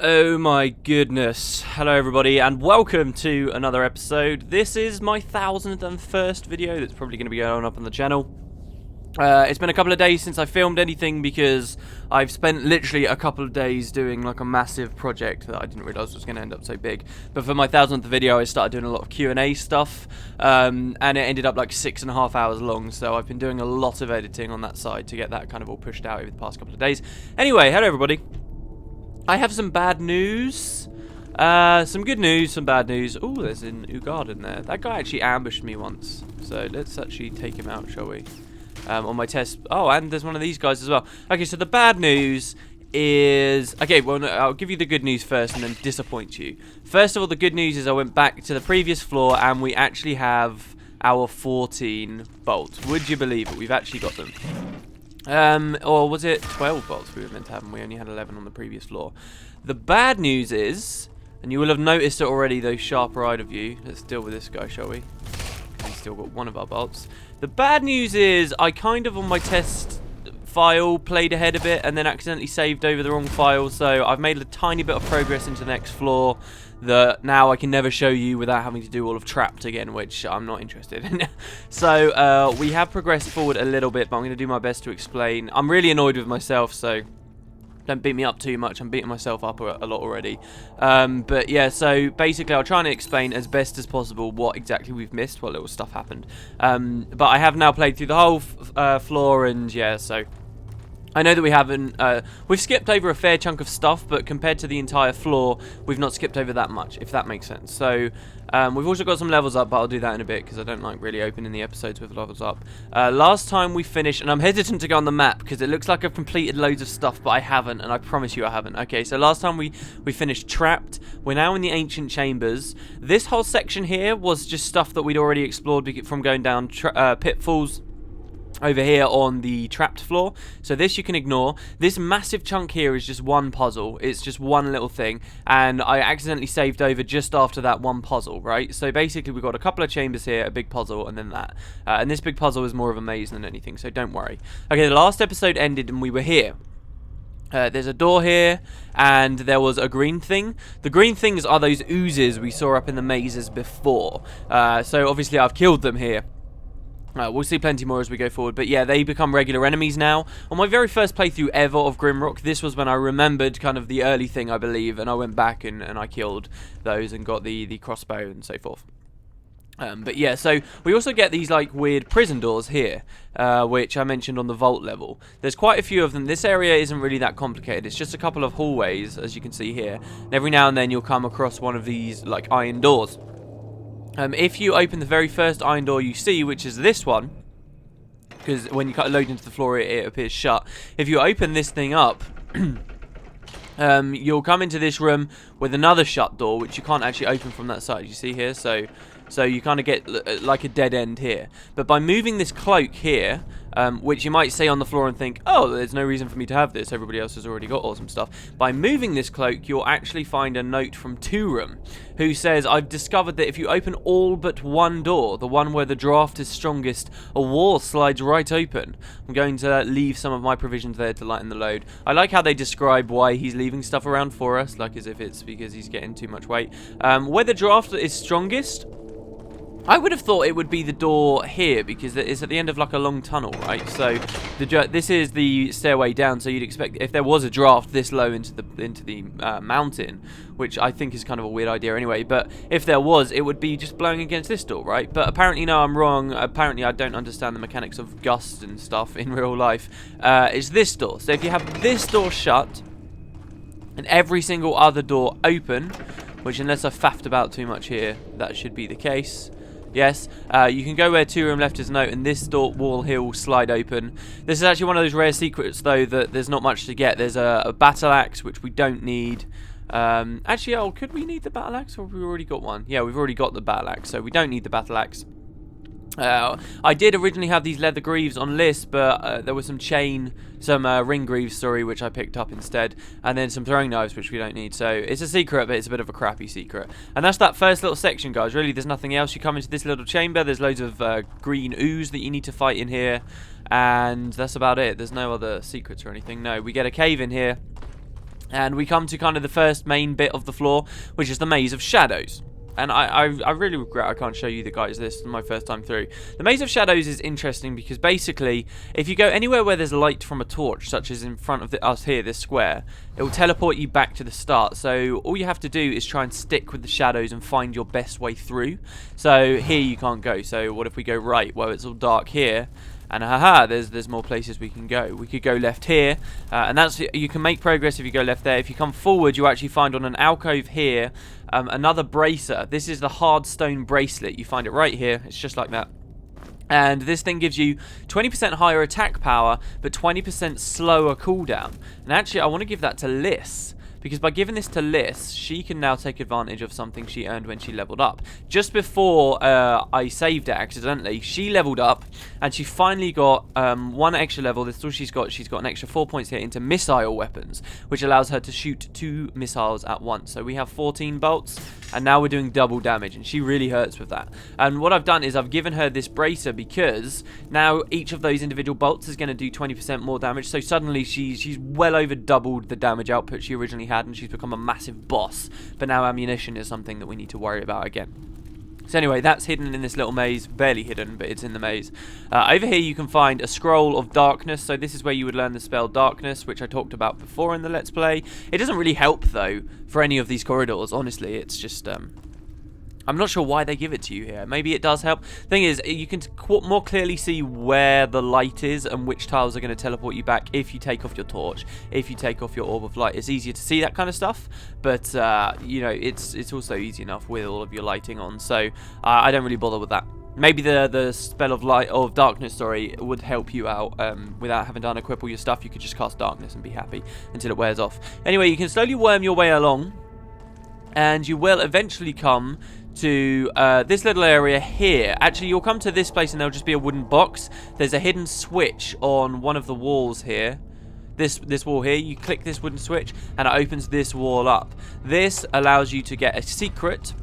Oh my goodness. Hello everybody and welcome to another episode. This is my 1001st video that's probably going to be going up on the channel. It's been a couple of days since I filmed anything because I've spent literally a couple of days doing like a massive project that I didn't realise was going to end up so big. But for my 1000th video I started doing a lot of Q&A stuff and it ended up like 6.5 hours long, so I've been doing a lot of editing on that side to get that kind of all pushed out over the past couple of days. Anyway, hello everybody. I have some bad news, some good news, some bad news. Oh, there's an Ugard in there. That guy actually ambushed me once, so let's actually take him out, shall we? On my test. Oh, and there's one of these guys as well. Okay, so the bad news is... Okay, well, no, I'll give you the good news first and then disappoint you. First of all, the good news is I went back to the previous floor and we actually have our 14 bolts. Would you believe it? We've actually got them. Or was it 12 bolts we were meant to have and we only had 11 on the previous floor. The bad news is, and you will have noticed it already, those sharper-eyed of you. Let's deal with this guy, shall we? We've still got one of our bolts. The bad news is I kind of on my test file played ahead a bit and then accidentally saved over the wrong file, so I've made a tiny bit of progress into the next floor that now I can never show you without having to do all of Trapped again, which I'm not interested in. So we have progressed forward a little bit, but I'm going to do my best to explain. I'm really annoyed with myself, so don't beat me up too much. I'm beating myself up a lot already. But yeah, so basically I'll try and explain as best as possible what exactly we've missed, what little stuff happened. But I have now played through the whole floor, and yeah, so... I know that we haven't, we've skipped over a fair chunk of stuff, but compared to the entire floor, we've not skipped over that much, if that makes sense. So, we've also got some levels up, but I'll do that in a bit, because I don't like really opening the episodes with levels up. Last time we finished, and I'm hesitant to go on the map, because it looks like I've completed loads of stuff, but I haven't, and I promise you I haven't. Okay, so last time we finished Trapped. We're now in the Ancient Chambers. This whole section here was just stuff that we'd already explored from going down pitfalls over here on the Trapped floor, so this you can ignore. This massive chunk here is just one puzzle. It's just one little thing, and I accidentally saved over just after that one puzzle, right? So basically we've got a couple of chambers here, a big puzzle, and then that. And this big puzzle is more of a maze than anything, so don't worry. Okay, the last episode ended and we were here. There's a door here, and there was a green thing. The green things are those oozes we saw up in the mazes before. So obviously I've killed them here. We'll see plenty more as we go forward, but yeah, they become regular enemies now. On my very first playthrough ever of Grimrock, this was when I remembered kind of the early thing, I believe, and I went back and I killed those and got the crossbow and so forth. But yeah, so we also get these like weird prison doors here, which I mentioned on the vault level. There's quite a few of them. This area isn't really that complicated. It's just a couple of hallways, as you can see here. And every now and then you'll come across one of these like iron doors. If you open the very first iron door you see, which is this one, because when you load into the floor it appears shut. If you open this thing up, you'll come into this room with another shut door, which you can't actually open from that side, you see here, so you kind of get like a dead end here. But by moving this cloak here, which you might see on the floor and think, oh, there's no reason for me to have this, everybody else has already got awesome stuff. By moving this cloak, you'll actually find a note from Rune, who says, I've discovered that if you open all but one door, the one where the draft is strongest, a wall slides right open. I'm going to leave some of my provisions there to lighten the load. I like how they describe why he's leaving stuff around for us, like as if it's because he's getting too much weight. Where the draft is strongest, I would have thought it would be the door here, because it's at the end of like a long tunnel, right? So this is the stairway down, so you'd expect if there was a draft this low into the mountain, which I think is kind of a weird idea anyway, but if there was, it would be just blowing against this door, right? But apparently, no, I'm wrong. Apparently I don't understand the mechanics of gusts and stuff in real life. It's this door. So if you have this door shut and every single other door open, which unless I've faffed about too much here, that should be the case. Yes, you can go where Rune left his note, and this door wall here will slide open. This is actually one of those rare secrets, though, that there's not much to get. There's a battle axe, which we don't need. Actually, could we need the battle axe, or have we already got one? Yeah, we've already got the battle axe, so we don't need the battle axe. I did originally have these leather greaves on list, but there was some ring greaves, sorry, which I picked up instead, and then some throwing knives, which we don't need. So it's a secret, but it's a bit of a crappy secret. And that's that first little section, guys. Really, there's nothing else. You come into this little chamber. There's loads of green ooze that you need to fight in here, and that's about it. There's no other secrets or anything. No, we get a cave in here. And we come to kind of the first main bit of the floor, which is the Maze of Shadows. And I really regret I can't show you the guys this is my first time through. The Maze of Shadows is interesting because basically, if you go anywhere where there's light from a torch, such as in front of us here, this square, it will teleport you back to the start. So all you have to do is try and stick with the shadows and find your best way through. So here you can't go. So what if we go right? Well, it's all dark here. And haha, there's more places we can go. We could go left here, and you can make progress if you go left there. If you come forward, you actually find on an alcove here another bracer. This is the hard stone bracelet. You find it right here. It's just like that. And this thing gives you 20% higher attack power, but 20% slower cooldown. And actually, I want to give that to Liz. Because by giving this to Liz, she can now take advantage of something she earned when she leveled up. Just before I saved it accidentally, she leveled up, and she finally got 1 extra level. That's all she's got. She's got an extra 4 points here into missile weapons, which allows her to shoot 2 missiles at once. So we have 14 bolts, and now we're doing double damage, and she really hurts with that. And what I've done is I've given her this bracer because now each of those individual bolts is going to do 20% more damage. So suddenly she's well over doubled the damage output she originally had, and she's become a massive boss. But now ammunition is something that we need to worry about again. So anyway, that's hidden in this little maze. Barely hidden, but it's in the maze. Over here you can find a scroll of darkness. So this is where you would learn the spell darkness, which I talked about before in the Let's Play. It doesn't really help though for any of these corridors, honestly. It's just I'm not sure why they give it to you here. Maybe it does help. Thing is, you can more clearly see where the light is and which tiles are going to teleport you back if you take off your torch, if you take off your orb of light. It's easier to see that kind of stuff, but you know, it's also easy enough with all of your lighting on. So I don't really bother with that. Maybe the spell of light of darkness, sorry, would help you out without having to unequip all your stuff. You could just cast darkness and be happy until it wears off. Anyway, you can slowly worm your way along, and you will eventually come to this little area here. Actually, you'll come to this place and there'll just be a wooden box. There's a hidden switch on one of the walls here. This wall here, you click this wooden switch and it opens this wall up. This allows you to get a secret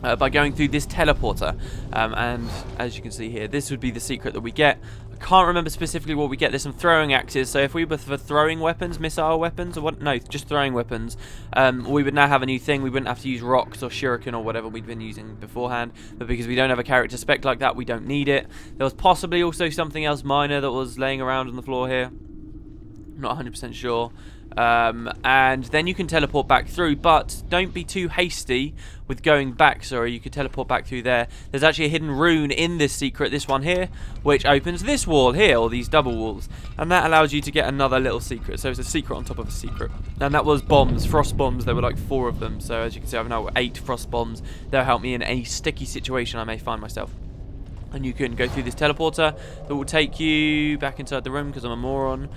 by going through this teleporter, and as you can see here, this would be the secret that we get. I can't remember specifically what we get. There's some throwing axes, so if we were for throwing weapons, missile weapons, or what? No, just throwing weapons, we would now have a new thing. We wouldn't have to use rocks or shuriken or whatever we'd been using beforehand, but because we don't have a character spec like that, we don't need it. There was possibly also something else minor that was laying around on the floor here. I'm not 100% sure. And then you can teleport back through, but don't be too hasty with going back. Sorry, you could teleport back through there. There's actually a hidden rune in this secret, this one here, which opens this wall here, or these double walls, and that allows you to get another little secret. So it's a secret on top of a secret, and that was bombs, frost bombs. There were like 4 of them, so as you can see, I've now got 8 frost bombs. They'll help me in any sticky situation I may find myself. And you can go through this teleporter that will take you back inside the room because I'm a moron.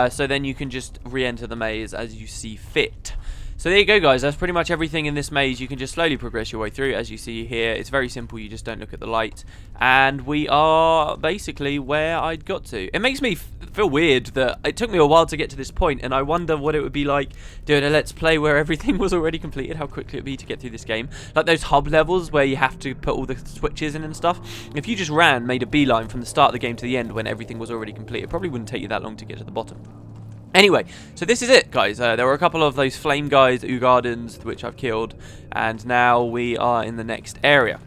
So then you can just re-enter the maze as you see fit. So there you go, guys. That's pretty much everything in this maze. You can just slowly progress your way through, as you see here. It's very simple. You just don't look at the light. And we are basically where I'd got to. It makes me feel weird that it took me a while to get to this point, and I wonder what it would be like doing a Let's Play where everything was already completed, how quickly it would be to get through this game. Like those hub levels where you have to put all the switches in and stuff. If you just made a beeline from the start of the game to the end when everything was already complete, it probably wouldn't take you that long to get to the bottom. Anyway, so this is it, guys. There were a couple of those flame guys, Ugardens, which I've killed, and now we are in the next area.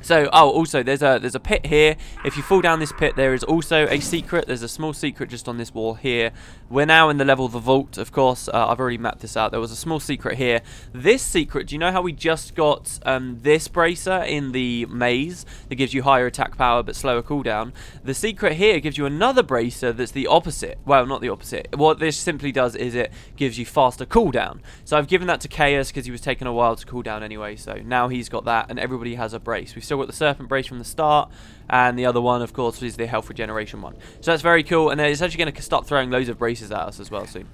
So, oh, also, there's a pit here. If you fall down this pit, there is also a secret. There's a small secret just on this wall here. We're now in the level of the vault, of course. I've already mapped this out. There was a small secret here. This secret, do you know how we just got this bracer in the maze that gives you higher attack power but slower cooldown? The secret here gives you another bracer that's the opposite. Well, not the opposite. What this simply does is it gives you faster cooldown. So I've given that to Chaos because he was taking a while to cool down anyway. So now he's got that, and everybody has a brace. We've still got the serpent brace from the start, and the other one, of course, is the health regeneration one. So that's very cool, and it's actually going to start throwing loads of braces at us as well soon.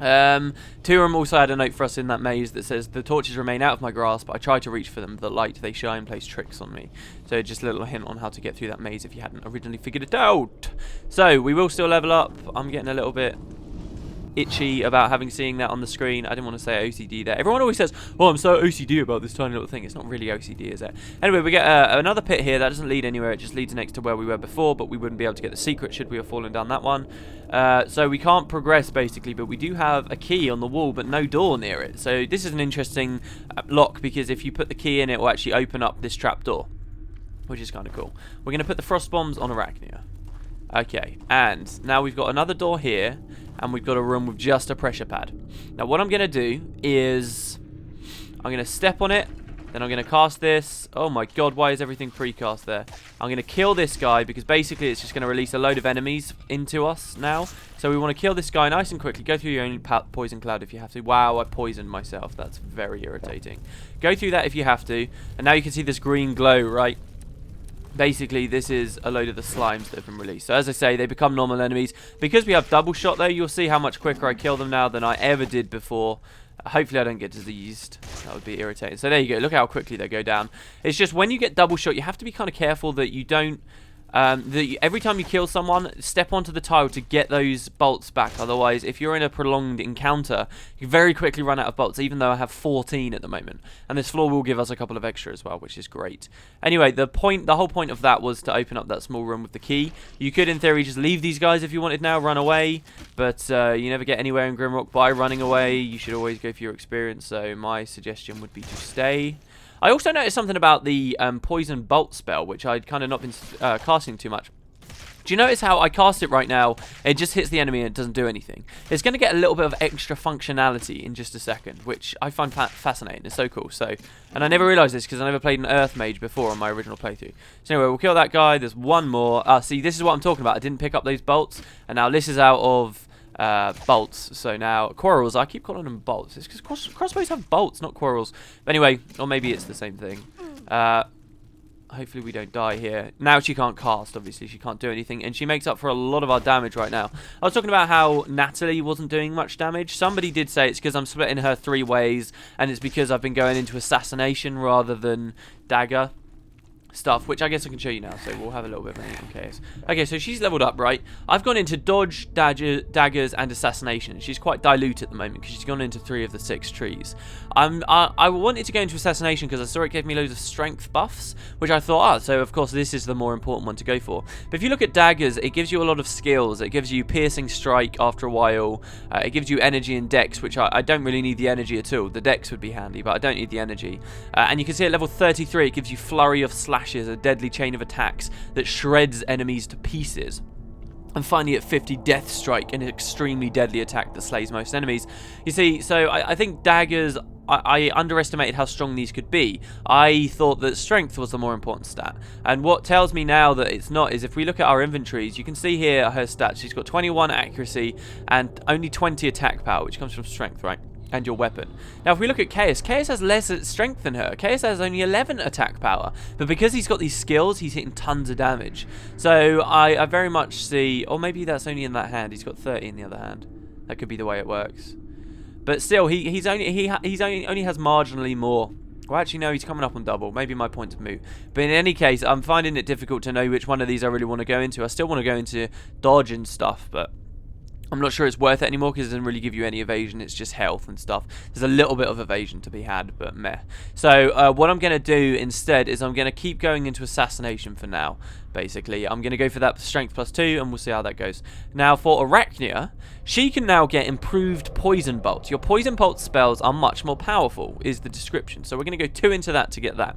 Turum also had a note for us in that maze that says, the torches remain out of my grasp, I try to reach for them, the light they shine plays tricks on me. So just a little hint on how to get through that maze if you hadn't originally figured it out. So we will still level up. I'm getting a little bit itchy about seeing that on the screen. I didn't want to say OCD there. Everyone always says, oh, I'm so OCD about this tiny little thing. It's not really OCD, is it? Anyway, we get another pit here. That doesn't lead anywhere. It just leads next to where we were before, but we wouldn't be able to get the secret should we have fallen down that one. So we can't progress, basically, but we do have a key on the wall, but no door near it. So this is an interesting lock, because if you put the key in, it will actually open up this trap door, which is kind of cool. We're going to put the frost bombs on Arachnia. Okay, and now we've got another door here, and we've got a room with just a pressure pad. Now what I'm going to do is I'm going to step on it, then I'm going to cast this. Oh my god, why is everything precast there? I'm going to kill this guy, because basically it's just going to release a load of enemies into us now. So we want to kill this guy nice and quickly. Go through your own poison cloud if you have to. Wow, I poisoned myself. That's very irritating. Go through that if you have to. And now you can see this green glow, right? Basically, this is a load of the slimes that have been released. So as I say, they become normal enemies. Because we have double shot, though, you'll see how much quicker I kill them now than I ever did before. Hopefully I don't get diseased. That would be irritating. So there you go. Look how quickly they go down. It's just when you get double shot, you have to be kind of careful that you don't... every time you kill someone, step onto the tile to get those bolts back. Otherwise, if you're in a prolonged encounter, you very quickly run out of bolts, even though I have 14 at the moment. And this floor will give us a couple of extra as well, which is great. Anyway, the whole point of that was to open up that small room with the key. You could, in theory, just leave these guys if you wanted now, run away. But you never get anywhere in Grimrock by running away. You should always go for your experience. So my suggestion would be to stay. I also noticed something about the poison bolt spell, which I'd kind of not been casting too much. Do you notice how I cast it right now, it just hits the enemy and it doesn't do anything? It's going to get a little bit of extra functionality in just a second, which I find fascinating. It's so cool. And I never realised this because I never played an Earth Mage before on my original playthrough. So anyway, we'll kill that guy. There's one more. See, this is what I'm talking about. I didn't pick up those bolts, and now this is out of... bolts. So now quarrels, I keep calling them bolts. It's because crossbows have bolts, not quarrels. But anyway, or maybe it's the same thing. Hopefully we don't die here. Now she can't cast, obviously. She can't do anything, and she makes up for a lot of our damage right now. I was talking about how Natalie wasn't doing much damage. Somebody did say it's because I'm splitting her 3 ways, and it's because I've been going into assassination rather than dagger stuff, which I guess I can show you now, so we'll have a little bit of an chaos. Okay, so she's leveled up, right? I've gone into dodge, daggers, and assassination. She's quite dilute at the moment because she's gone into 3 of the 6 trees. I wanted to go into assassination because I saw it gave me loads of strength buffs, which I thought, so of course this is the more important one to go for. But if you look at daggers, it gives you a lot of skills. It gives you piercing strike after a while. It gives you energy and dex, which I don't really need the energy at all. The dex would be handy, but I don't need the energy. And you can see at level 33, it gives you flurry of slash, a deadly chain of attacks that shreds enemies to pieces. And finally at 50, Death Strike, an extremely deadly attack that slays most enemies. You see, so I think daggers, I underestimated how strong these could be. I thought that strength was the more important stat. And what tells me now that it's not is if we look at our inventories, you can see here her stats. She's got 21 accuracy and only 20 attack power, which comes from strength, right? And your weapon. Now if we look at Chaos has less strength than her. Chaos has only 11 attack power, but because he's got these skills, he's hitting tons of damage. So I very much see, or maybe that's only in that hand. He's got 30 in the other hand. That could be the way it works. But still, he only has marginally more. Well, actually, no, he's coming up on double. Maybe my points move. But in any case, I'm finding it difficult to know which one of these I really want to go into. I still want to go into dodge and stuff, but I'm not sure it's worth it anymore because it doesn't really give you any evasion. It's just health and stuff. There's a little bit of evasion to be had, but meh. So what I'm going to do instead is I'm going to keep going into assassination for now, basically. I'm going to go for that strength +2, and we'll see how that goes. Now, for Arachnia, she can now get improved poison bolt. Your poison bolt spells are much more powerful, is the description. So we're going to go 2 into that to get that.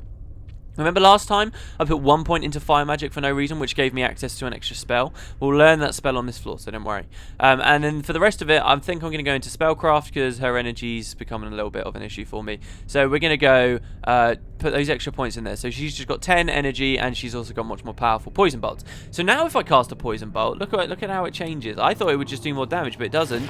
Remember last time I put 1 point into fire magic for no reason, which gave me access to an extra spell? We'll learn that spell on this floor, so don't worry. And then for the rest of it, I think I'm going to go into Spellcraft because her energy's becoming a little bit of an issue for me. So we're going to go put those extra points in there. So she's just got 10 energy, and she's also got much more powerful poison bolts. So now if I cast a poison bolt, look at how it changes. I thought it would just do more damage, but it doesn't.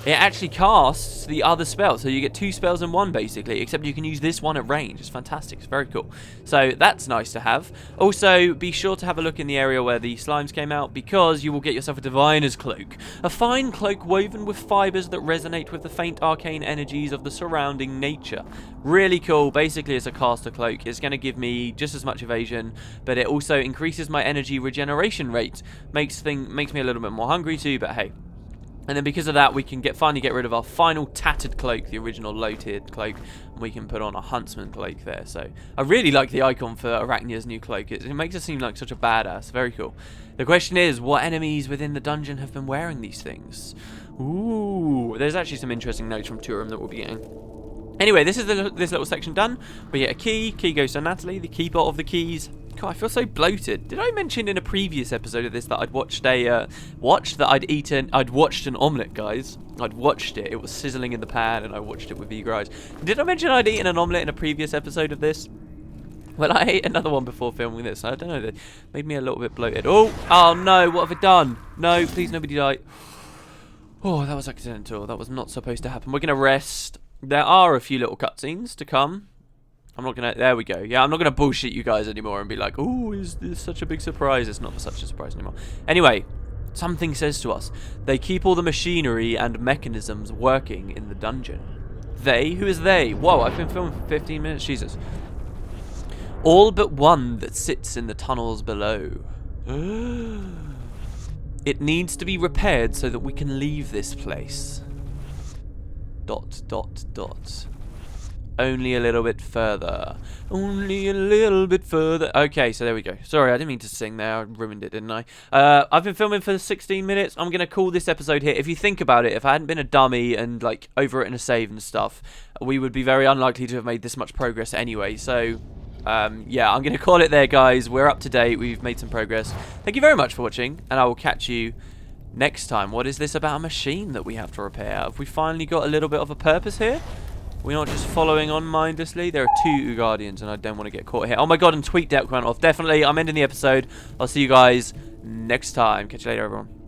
It actually casts the other spell, so you get 2 spells in 1 basically, except you can use this one at range. It's fantastic, it's very cool. So that's nice to have. Also, be sure to have a look in the area where the slimes came out, because you will get yourself a Diviner's Cloak. A fine cloak woven with fibres that resonate with the faint arcane energies of the surrounding nature. Really cool. Basically, it's a caster cloak. It's going to give me just as much evasion, but it also increases my energy regeneration rate. Makes me a little bit more hungry too, but hey. And then because of that, we can finally get rid of our final tattered cloak, the original low-tiered cloak, and we can put on a huntsman cloak there. So I really like the icon for Arachnia's new cloak. It makes her seem like such a badass. Very cool. The question is, what enemies within the dungeon have been wearing these things? Ooh, there's actually some interesting notes from Turum that we'll be getting. Anyway, this little section done. We get a key. Key goes to Natalie, the keeper of the keys. God, I feel so bloated. Did I mention in a previous episode of this that I'd watched I'd watched an omelette, guys? I'd watched it. It was sizzling in the pan, and I watched it with eager eyes. Did I mention I'd eaten an omelette in a previous episode of this? Well, I ate another one before filming this. I don't know. That made me a little bit bloated. Oh no! What have I done? No, please, nobody die. Oh, that was accidental. That was not supposed to happen. We're gonna rest. There are a few little cutscenes to come. I'm not gonna. There we go. Yeah, I'm not gonna bullshit you guys anymore and be like, "Oh, is this such a big surprise?" It's not such a surprise anymore. Anyway, something says to us they keep all the machinery and mechanisms working in the dungeon. They? Who is they? Whoa! I've been filming for 15 minutes. Jesus. All but one that sits in the tunnels below. It needs to be repaired so that we can leave this place. ... Only a little bit further. Only a little bit further. Okay, so there we go. Sorry, I didn't mean to sing there. I ruined it, didn't I? I've been filming for 16 minutes. I'm going to call this episode here. If you think about it, if I hadn't been a dummy and like overwritten a save and stuff, we would be very unlikely to have made this much progress anyway. So, yeah, I'm going to call it there, guys. We're up to date. We've made some progress. Thank you very much for watching, and I will catch you next time. What is this about a machine that we have to repair? Have we finally got a little bit of a purpose here? We're not just following on mindlessly. There are 2 Guardians, and I don't want to get caught here. Oh my god, and tweet deck went off. Definitely, I'm ending the episode. I'll see you guys next time. Catch you later, everyone.